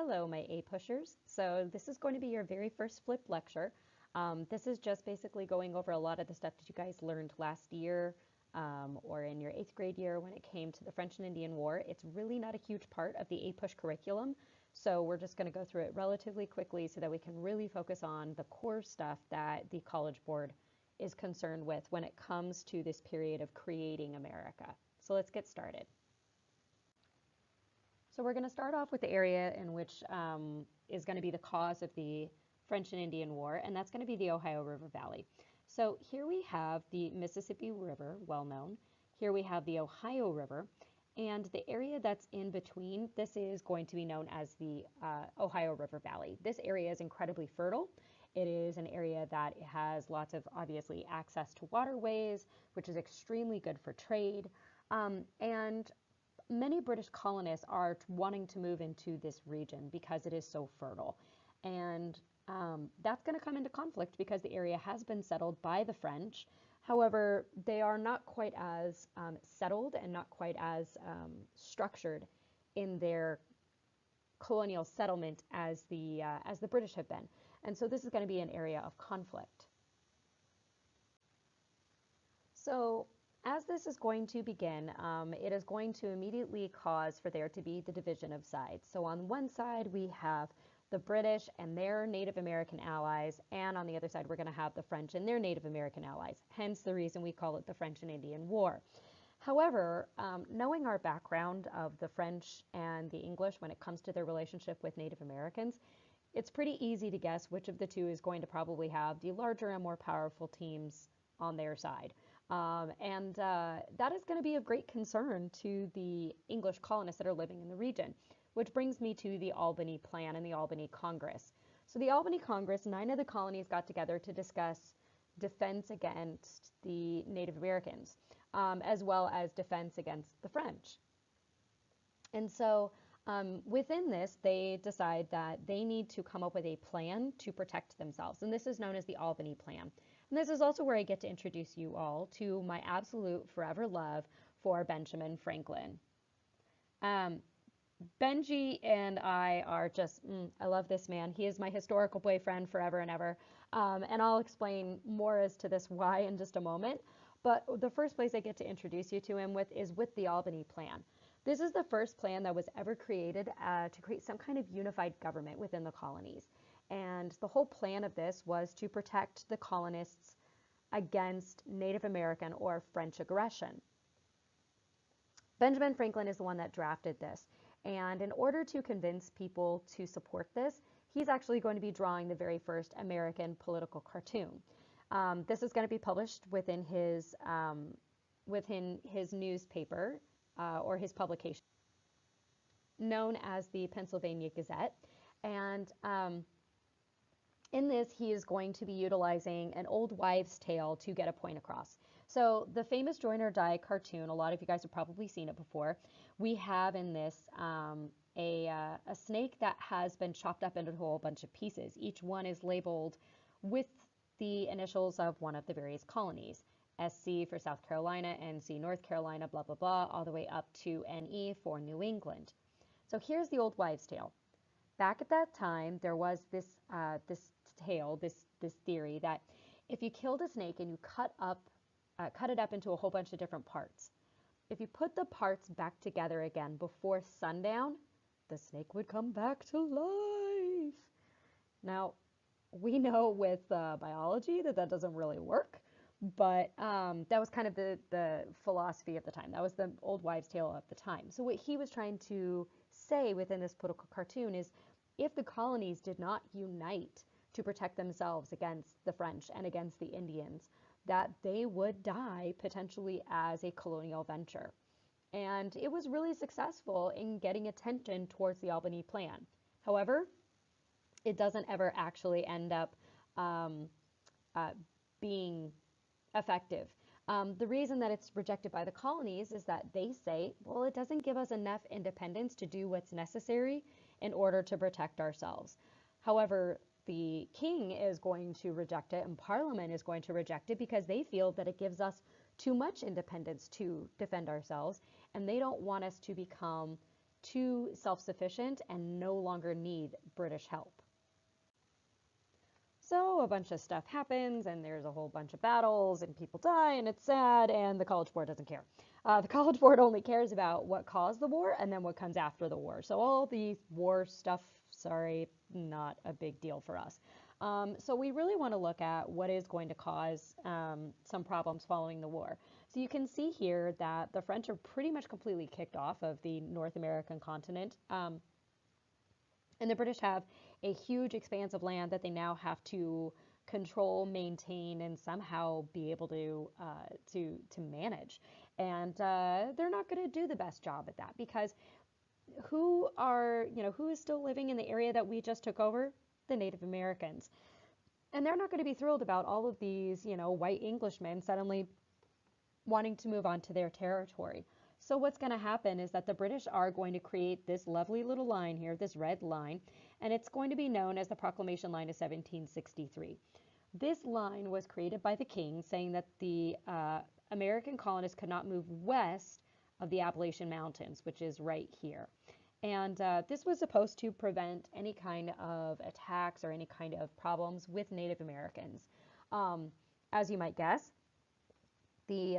Hello, my A pushers. So this is going to be your very first flip lecture. This is just basically going over a lot of the stuff that you guys learned last year or in your 8th grade year when it came to the French and Indian War. It's really not a huge part of the A push curriculum, so we're just going to go through it relatively quickly so that we can really focus on the core stuff that the College Board is concerned with when it comes to this period of creating America. So let's get started. So we're going to start off with the area in which is going to be the cause of the French and Indian War, and that's going to be the Ohio River Valley. So here we have the Mississippi River, well known. Here we have the Ohio River, and the area that's in between, this is going to be known as the Ohio River Valley. This area is incredibly fertile. It is an area that has lots of, obviously, access to waterways, which is extremely good for trade, and many British colonists are wanting to move into this region because it is so fertile. And that's going to come into conflict because the area has been settled by the French. However, they are not quite as settled and not quite as structured in their colonial settlement as the British have been. And so this is going to be an area of conflict. So as this is going to begin, it is going to immediately cause for there to be the division of sides. So on one side, we have the British and their Native American allies, and on the other side, we're going to have the French and their Native American allies, hence the reason we call it the French and Indian War. However, knowing our background of the French and the English when it comes to their relationship with Native Americans, it's pretty easy to guess which of the two is going to probably have the larger and more powerful teams on their side. That is going to be of great concern to the English colonists that are living in the region, which brings me to the Albany Plan and the Albany Congress. So the Albany Congress, 9 of the colonies got together to discuss defense against the Native Americans, as well as defense against the French. And so within this, they decide that they need to come up with a plan to protect themselves. And this is known as the Albany Plan. And this is also where I get to introduce you all to my absolute forever love for Benjamin Franklin. Benji and I are just, I love this man. He is my historical boyfriend forever and ever. And I'll explain more as to this why in just a moment. But the first place I get to introduce you to him is with the Albany Plan. This is the first plan that was ever created to create some kind of unified government within the colonies. And the whole plan of this was to protect the colonists against Native American or French aggression. Benjamin Franklin is the one that drafted this. And in order to convince people to support this, he's actually going to be drawing the very first American political cartoon. This is going to be published within his newspaper or his publication, known as the Pennsylvania Gazette. And in this, he is going to be utilizing an old wives' tale to get a point across. So the famous Join or Die cartoon, a lot of you guys have probably seen it before. We have in this a snake that has been chopped up into a whole bunch of pieces. Each one is labeled with the initials of one of the various colonies. SC for South Carolina, NC North Carolina, blah, blah, blah, all the way up to NE for New England. So here's the old wives' tale. Back at that time, there was this theory that if you killed a snake and you cut it up into a whole bunch of different parts, if you put the parts back together again before sundown, the snake would come back to life. Now, we know with biology that doesn't really work, but that was kind of the philosophy of the time. That was the old wives' tale of the time. So what he was trying to say within this political cartoon is if the colonies did not unite to protect themselves against the French and against the Indians, that they would die potentially as a colonial venture. And it was really successful in getting attention towards the Albany Plan. However, it doesn't ever actually end up being effective. The reason that it's rejected by the colonies is that they say, well, it doesn't give us enough independence to do what's necessary in order to protect ourselves. However, the king is going to reject it and Parliament is going to reject it because they feel that it gives us too much independence to defend ourselves and they don't want us to become too self-sufficient and no longer need British help. So a bunch of stuff happens, and there's a whole bunch of battles, and people die, and it's sad, and the College Board doesn't care. The College Board only cares about what caused the war and then what comes after the war. So all the war stuff, sorry, not a big deal for us. So we really want to look at what is going to cause some problems following the war. So you can see here that the French are pretty much completely kicked off of the North American continent. And the British have a huge expanse of land that they now have to control, maintain, and somehow be able to manage. And they're not going to do the best job at that, because who is still living in the area that we just took over? The Native Americans. And they're not going to be thrilled about all of these, white Englishmen suddenly wanting to move on to their territory. So what's going to happen is that the British are going to create this lovely little line here, this red line, and it's going to be known as the Proclamation Line of 1763. This line was created by the king, saying that the American colonists could not move west of the Appalachian Mountains, which is right here. And this was supposed to prevent any kind of attacks or any kind of problems with Native Americans. As you might guess, the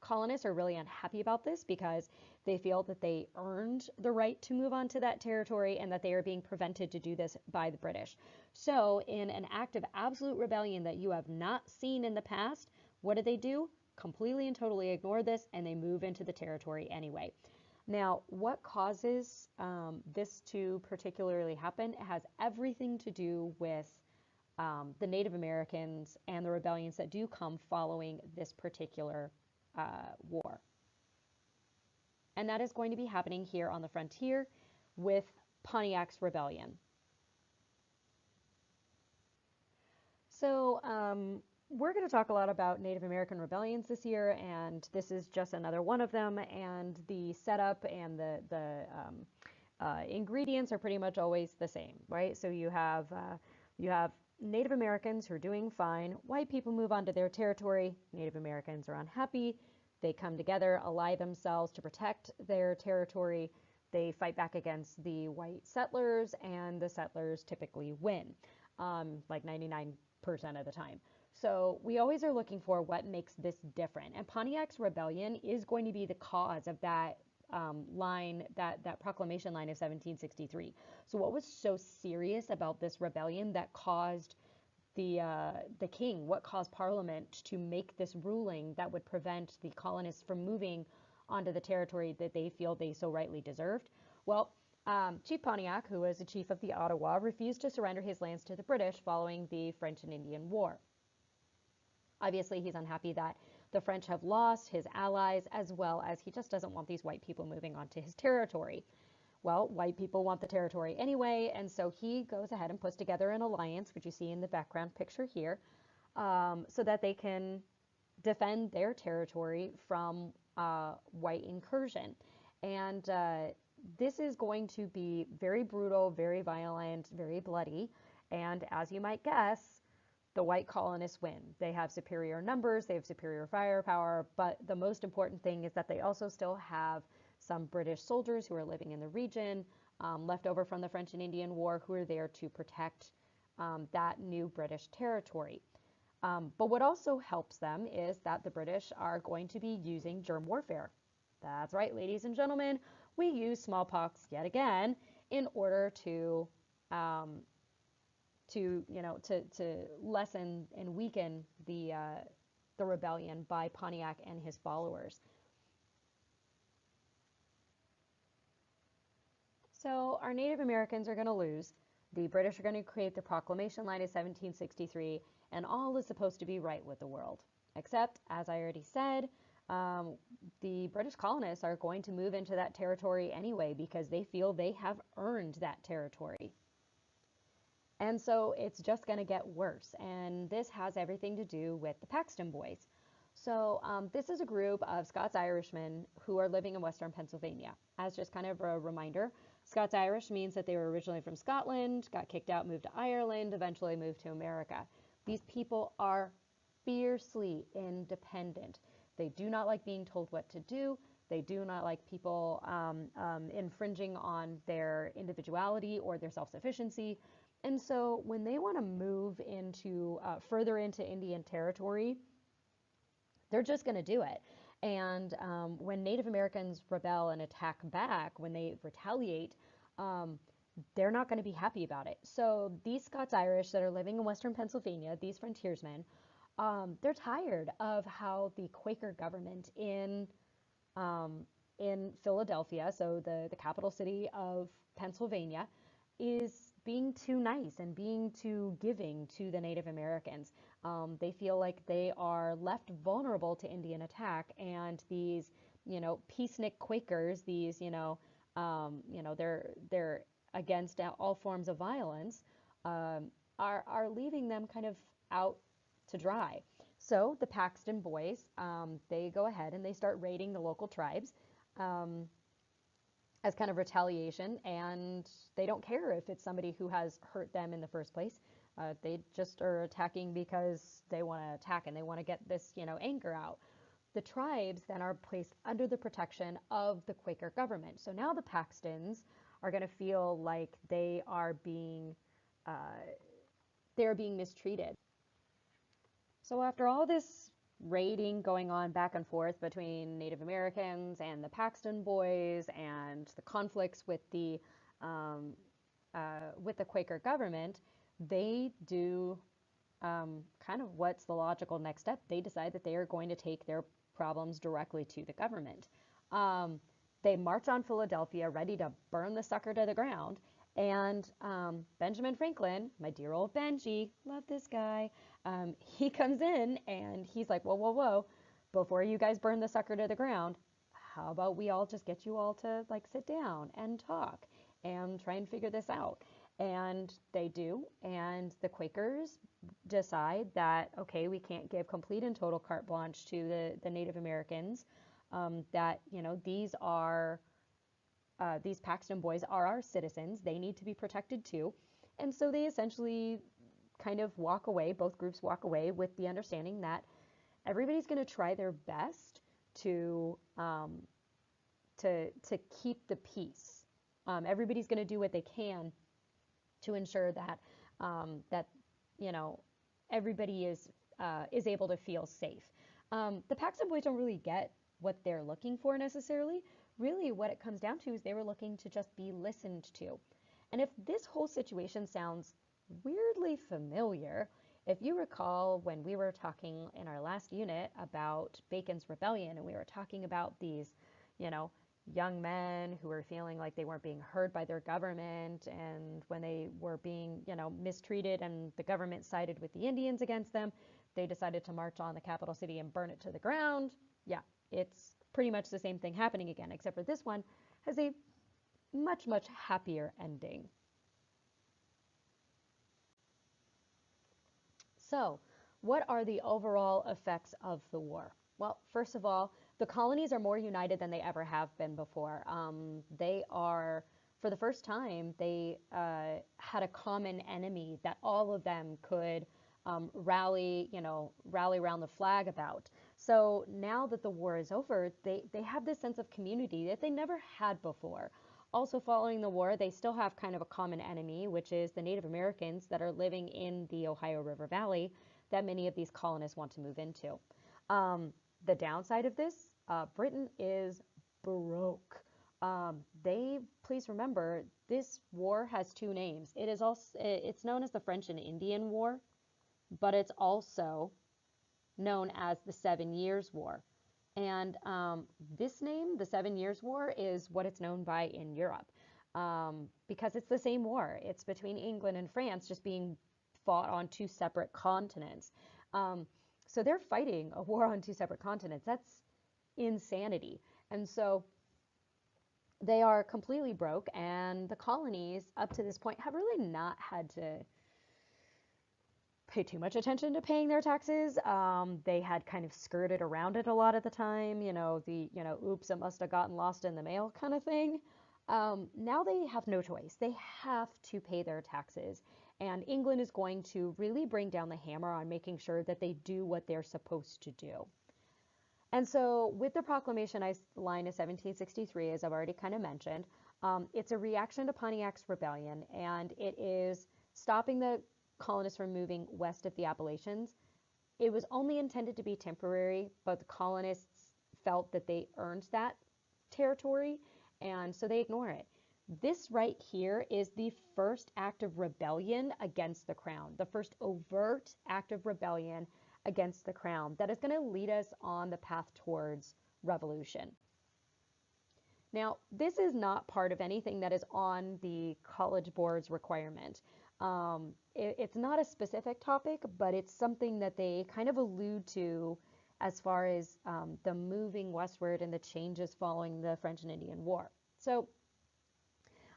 colonists are really unhappy about this because they feel that they earned the right to move on to that territory and that they are being prevented to do this by the British. So in an act of absolute rebellion that you have not seen in the past, what do? Completely and totally ignore this, and they move into the territory anyway. Now, what causes this to particularly happen? It has everything to do with the Native Americans and the rebellions that do come following this particular war. And that is going to be happening here on the frontier with Pontiac's rebellion. So we're going to talk a lot about Native American rebellions this year, and this is just another one of them. And the setup and the ingredients are pretty much always the same, right? So you have Native Americans who are doing fine. White people move onto their territory. Native Americans are unhappy. They come together, ally themselves to protect their territory. They fight back against the white settlers, and the settlers typically win, like 99% of the time. So we always are looking for what makes this different. And Pontiac's rebellion is going to be the cause of that line, that proclamation line of 1763. So what was so serious about this rebellion that caused the king, what caused Parliament to make this ruling that would prevent the colonists from moving onto the territory that they feel they so rightly deserved? Well, Chief Pontiac, who was the chief of the Ottawa, refused to surrender his lands to the British following the French and Indian War. Obviously, he's unhappy that the French have lost his allies, as well as he just doesn't want these white people moving onto his territory. Well, white people want the territory anyway, and so he goes ahead and puts together an alliance, which you see in the background picture here, so that they can defend their territory from white incursion. And this is going to be very brutal, very violent, very bloody, and as you might guess, the white colonists win. They have superior numbers, they have superior firepower, but the most important thing is that they also still have some British soldiers who are living in the region, left over from the French and Indian War, who are there to protect that new British territory. But what also helps them is that the British are going to be using germ warfare. That's right, ladies and gentlemen, we use smallpox yet again in order to lessen and weaken the rebellion by Pontiac and his followers. So our Native Americans are going to lose. The British are going to create the Proclamation Line of 1763, and all is supposed to be right with the world. Except, as I already said, the British colonists are going to move into that territory anyway because they feel they have earned that territory. And so it's just going to get worse. And this has everything to do with the Paxton Boys. So this is a group of Scots-Irishmen who are living in Western Pennsylvania. As just kind of a reminder, Scots-Irish means that they were originally from Scotland, got kicked out, moved to Ireland, eventually moved to America. These people are fiercely independent. They do not like being told what to do. They do not like people infringing on their individuality or their self-sufficiency. And so when they want to move into further into Indian territory, they're just going to do it. And when Native Americans rebel and attack back, when they retaliate, they're not going to be happy about it. So these Scots-Irish that are living in Western Pennsylvania, these frontiersmen, they're tired of how the Quaker government in Philadelphia, so the capital city of Pennsylvania, is being too nice and being too giving to the Native Americans. They feel like they are left vulnerable to Indian attack, and these, peacenik Quakers, these, they're against all forms of violence, are leaving them kind of out to dry. So the Paxton Boys, they go ahead and they start raiding the local tribes as kind of retaliation, and they don't care if it's somebody who has hurt them in the first place. They just are attacking because they want to attack and they want to get this, anger out. The tribes then are placed under the protection of the Quaker government. So now the Paxtons are going to feel like they're being mistreated. So after all this raiding going on back and forth between Native Americans and the Paxton Boys, and the conflicts with the Quaker government, they do kind of what's the logical next step. They decide that they are going to take their problems directly to the government. They march on Philadelphia, ready to burn the sucker to the ground. And Benjamin Franklin, my dear old Benji, love this guy, he comes in and he's like, whoa, whoa, whoa, before you guys burn the sucker to the ground, how about we all just get you all to sit down and talk and try and figure this out? And they do, and the Quakers decide that, okay, we can't give complete and total carte blanche to the Native Americans, that, these Paxton Boys are our citizens. They need to be protected too. And so they essentially kind of walk away, both groups walk away with the understanding that everybody's going to try their best to keep the peace. Everybody's going to do what they can to ensure that everybody is able to feel safe. The Paxton Boys don't really get what they're looking for necessarily. Really, what it comes down to is they were looking to just be listened to. And if this whole situation sounds weirdly familiar, if you recall when we were talking in our last unit about Bacon's Rebellion, and we were talking about these, young men who were feeling like they weren't being heard by their government, and when they were being, mistreated and the government sided with the Indians against them, they decided to march on the capital city and burn it to the ground. Yeah, it's pretty much the same thing happening again, except for this one has a much, much happier ending. So, what are the overall effects of the war? Well, first of all, the colonies are more united than they ever have been before. They are, for the first time, they had a common enemy that all of them could rally around the flag about. So now that the war is over, they have this sense of community that they never had before. Also, following the war, they still have kind of a common enemy, which is the Native Americans that are living in the Ohio River Valley that many of these colonists want to move into. The downside of this, Britain is broke. Please remember, this war has two names. It's known as the French and Indian War, but it's also known as the 7 Years' War. And this name, the 7 Years' War, is what it's known by in Europe, because it's the same war. It's between England and France, just being fought on two separate continents. So they're fighting a war on two separate continents. That's insanity. And so they are completely broke, and the colonies up to this point have really not had to pay too much attention to paying their taxes. They had kind of skirted around it a lot of the time, oops, it must have gotten lost in the mail kind of thing. Now they have no choice. They have to pay their taxes. And England is going to really bring down the hammer on making sure that they do what they're supposed to do. And so, with the Proclamation Line of 1763, as I've already kind of mentioned, it's a reaction to Pontiac's rebellion, and it is stopping the colonists from moving west of the Appalachians. It was only intended to be temporary, but the colonists felt that they earned that territory, and so they ignore it. This right here is the first act of rebellion against the crown, the first overt act of rebellion against the crown that is going to lead us on the path towards revolution. Now, this is not part of anything that is on the College Board's requirement. It's not a specific topic, but it's something that they kind of allude to as far as the moving westward and the changes following the French and Indian War. So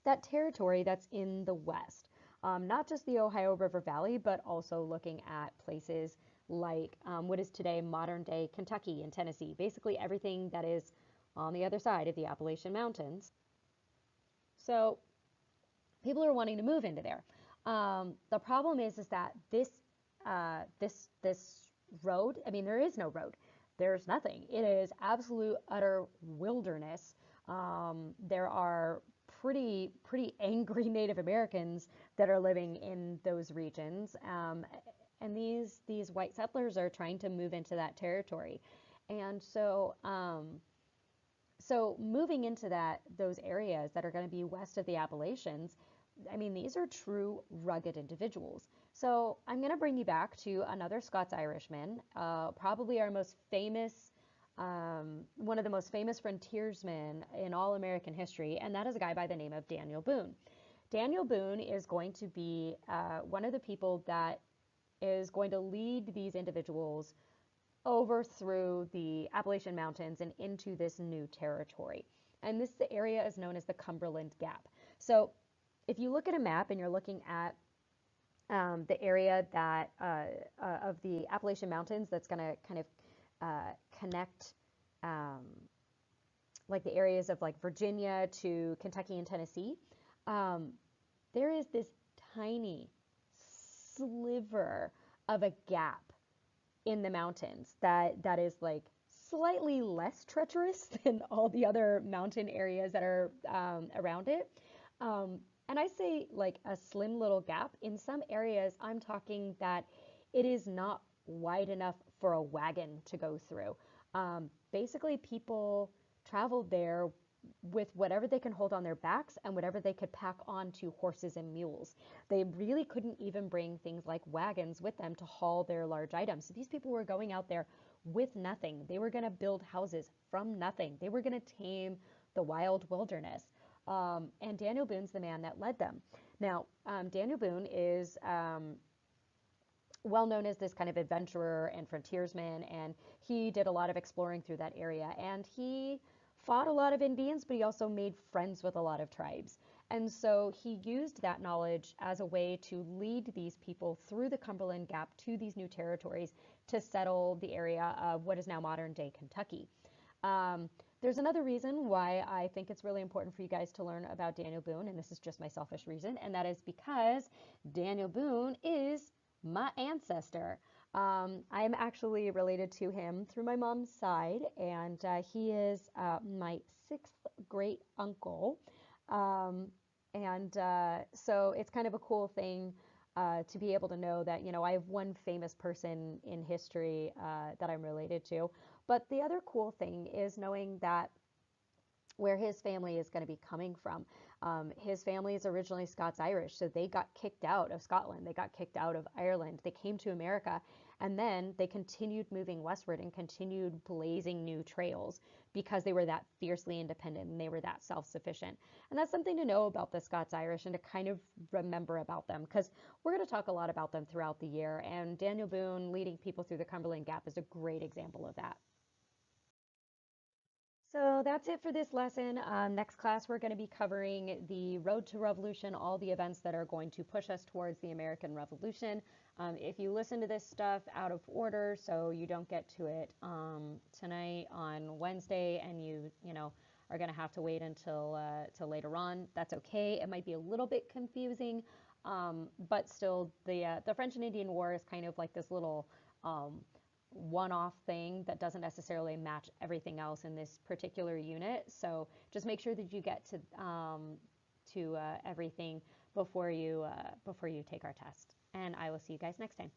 that territory that's in the west, not just the Ohio River Valley, but also looking at places like what is today modern day Kentucky and Tennessee, basically everything that is on the other side of the Appalachian Mountains. So people are wanting to move into there. The problem is that this road, I mean, there is no road. There's nothing. It is absolute utter wilderness. There are pretty angry Native Americans that are living in those regions, and these white settlers are trying to move into that territory, and so moving into those areas that are going to be west of the Appalachians, I mean, these are true rugged individuals. So I'm going to bring you back to another Scots-Irishman, probably our most famous, one of the most famous frontiersmen in all American history, and that is a guy by the name of Daniel Boone. Daniel Boone is going to be one of the people that is going to lead these individuals over through the Appalachian Mountains and into this new territory. And this area is known as the Cumberland Gap. So if you look at a map and you're looking at the area that of the Appalachian Mountains that's going to kind of connect like the areas of like Virginia to Kentucky and Tennessee, there is this tiny sliver of a gap in the mountains that is like slightly less treacherous than all the other mountain areas that are around it. And I say like a slim little gap. In some areas, I'm talking that it is not wide enough for a wagon to go through. Basically, people traveled there with whatever they can hold on their backs and whatever they could pack onto horses and mules. They really couldn't even bring things like wagons with them to haul their large items. So these people were going out there with nothing. They were going to build houses from nothing. They were going to tame the wild wilderness. And Daniel Boone's the man that led them. Now, Daniel Boone is well known as this kind of adventurer and frontiersman, and he did a lot of exploring through that area. And he fought a lot of Indians, but he also made friends with a lot of tribes. And so he used that knowledge as a way to lead these people through the Cumberland Gap to these new territories to settle the area of what is now modern day Kentucky. There's another reason why I think it's really important for you guys to learn about Daniel Boone, and this is just my selfish reason, and that is because Daniel Boone is my ancestor. I'm actually related to him through my mom's side, and he is my sixth great uncle. So it's kind of a cool thing to be able to know that, you know, I have one famous person in history that I'm related to. But the other cool thing is knowing that where his family is going to be coming from. His family is originally Scots-Irish, so they got kicked out of Scotland. They got kicked out of Ireland. They came to America, and then they continued moving westward and continued blazing new trails because they were that fiercely independent and they were that self-sufficient. And that's something to know about the Scots-Irish and to kind of remember about them, because we're going to talk a lot about them throughout the year, and Daniel Boone leading people through the Cumberland Gap is a great example of that. So that's it for this lesson. Next class, we're going to be covering the road to revolution, all the events that are going to push us towards the American Revolution. If you listen to this stuff out of order, so you don't get to it tonight on Wednesday, and you know, are going to have to wait until till later on, that's okay. It might be a little bit confusing, but still, the French and Indian War is kind of like this little one-off thing that doesn't necessarily match everything else in this particular unit. So just make sure that you get to everything before you take our test. And I will see you guys next time.